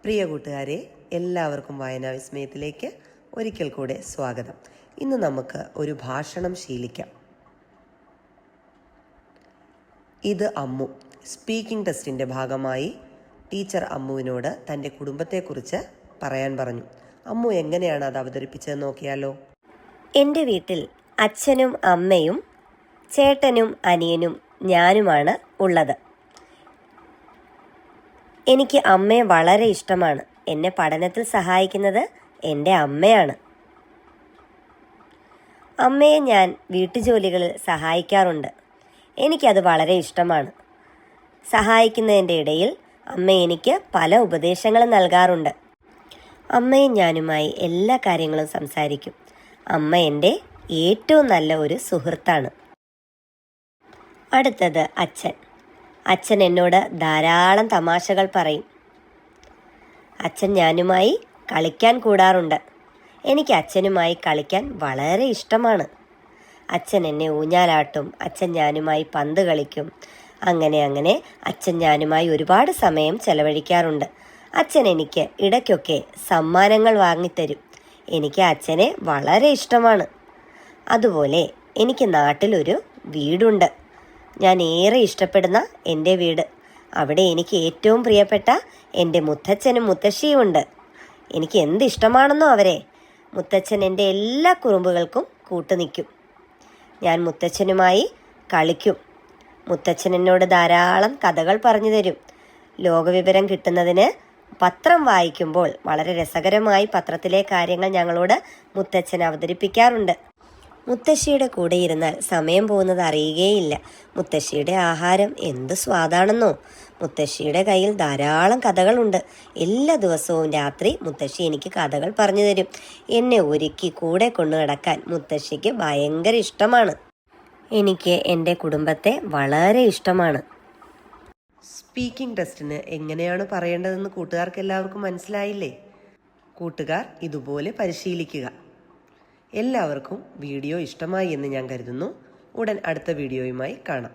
പ്രിയ കൂട്ടുകാരെ, എല്ലാവർക്കും വായനാ വിസ്മയത്തിലേക്ക് ഒരിക്കൽ കൂടെ സ്വാഗതം. ഇന്ന് നമുക്ക് ഒരു ഭാഷണം ശീലിക്കാം. ഇത് അമ്മു. സ്പീക്കിംഗ് ടെസ്റ്റിൻ്റെ ഭാഗമായി ടീച്ചർ അമ്മുവിനോട് തൻ്റെ കുടുംബത്തെക്കുറിച്ച് പറയാൻ പറഞ്ഞു. അമ്മു എങ്ങനെയാണ് അത് അവതരിപ്പിച്ചതെന്ന് നോക്കിയാലോ. എൻ്റെ വീട്ടിൽ അച്ഛനും അമ്മയും ചേട്ടനും അനിയനും ഞാനുമാണ് ഉള്ളത്. എനിക്ക് അമ്മയെ വളരെ ഇഷ്ടമാണ്. എന്നെ പഠനത്തിൽ സഹായിക്കുന്നത് എൻ്റെ അമ്മയാണ്. അമ്മയെ ഞാൻ വീട്ടുജോലികളിൽ സഹായിക്കാറുണ്ട്. എനിക്കത് വളരെ ഇഷ്ടമാണ്. സഹായിക്കുന്നതിൻ്റെ ഇടയിൽ അമ്മ എനിക്ക് പല ഉപദേശങ്ങളും നൽകാറുണ്ട്. അമ്മയും ഞാനുമായി എല്ലാ കാര്യങ്ങളും സംസാരിക്കും. അമ്മ എൻ്റെ ഏറ്റവും നല്ല ഒരു സുഹൃത്താണ്. അടുത്തത് അച്ഛൻ. അച്ഛൻ എന്നോട് ധാരാളം തമാശകൾ പറയും. അച്ഛൻ ഞാനുമായി കളിക്കാൻ കൂടാറുണ്ട്. എനിക്ക് അച്ഛനുമായി കളിക്കാൻ വളരെ ഇഷ്ടമാണ്. അച്ഛൻ എന്നെ ഊഞ്ഞാലാട്ടും. അച്ഛൻ ഞാനുമായി പന്ത് കളിക്കും. അങ്ങനെ അച്ഛൻ ഞാനുമായി ഒരുപാട് സമയം ചെലവഴിക്കാറുണ്ട്. അച്ഛൻ എനിക്ക് ഇടയ്ക്കൊക്കെ സമ്മാനങ്ങൾ വാങ്ങിത്തരും. എനിക്ക് അച്ഛനെ വളരെ ഇഷ്ടമാണ്. അതുപോലെ എനിക്ക് നാട്ടിലൊരു വീടുണ്ട്. ഞാൻ ഏറെ ഇഷ്ടപ്പെടുന്ന എൻ്റെ വീട്. അവിടെ എനിക്ക് ഏറ്റവും പ്രിയപ്പെട്ട എൻ്റെ മുത്തച്ഛനും മുത്തശ്ശിയും ഉണ്ട്. എനിക്ക് എന്ത് ഇഷ്ടമാണെന്നോ അവരെ. മുത്തച്ഛൻ എൻ്റെ എല്ലാ കുറുമ്പുകൾക്കും കൂട്ടുനിൽക്കും. ഞാൻ മുത്തച്ഛനുമായി കളിക്കും. മുത്തച്ഛൻ എന്നോട് ധാരാളം കഥകൾ പറഞ്ഞു തരും. ലോകവിവരം കിട്ടുന്നതിന് പത്രം വായിക്കുമ്പോൾ വളരെ രസകരമായി പത്രത്തിലെ കാര്യങ്ങൾ ഞങ്ങളോട് മുത്തച്ഛൻ അവതരിപ്പിക്കാറുണ്ട്. മുത്തശ്ശിയുടെ കൂടെ ഇരുന്നാൽ സമയം പോകുന്നത് അറിയുകയില്ല. മുത്തശ്ശിയുടെ ആഹാരം എന്ത് സ്വാദാണെന്നോ. മുത്തശ്ശിയുടെ കയ്യിൽ ധാരാളം കഥകളുണ്ട്. എല്ലാ ദിവസവും രാത്രി മുത്തശ്ശി എനിക്ക് കഥകൾ പറഞ്ഞു തരും. എന്നെ ഒരുക്കി കൂടെ കൊണ്ടു നടക്കാൻ മുത്തശ്ശിക്ക് ഭയങ്കര ഇഷ്ടമാണ്. എനിക്ക് എൻ്റെ കുടുംബത്തെ വളരെ ഇഷ്ടമാണ്. സ്പീക്കിംഗ് ടെസ്റ്റിന് എങ്ങനെയാണ് പറയേണ്ടതെന്ന് കൂട്ടുകാർക്ക് എല്ലാവർക്കും മനസ്സിലായില്ലേ? കൂട്ടുകാർ ഇതുപോലെ പരിശീലിക്കുക. എല്ലാവർക്കും വീഡിയോ ഇഷ്ടമായി എന്ന് ഞാൻ കരുതുന്നു. ഉടൻ അടുത്ത വീഡിയോയുമായി കാണാം.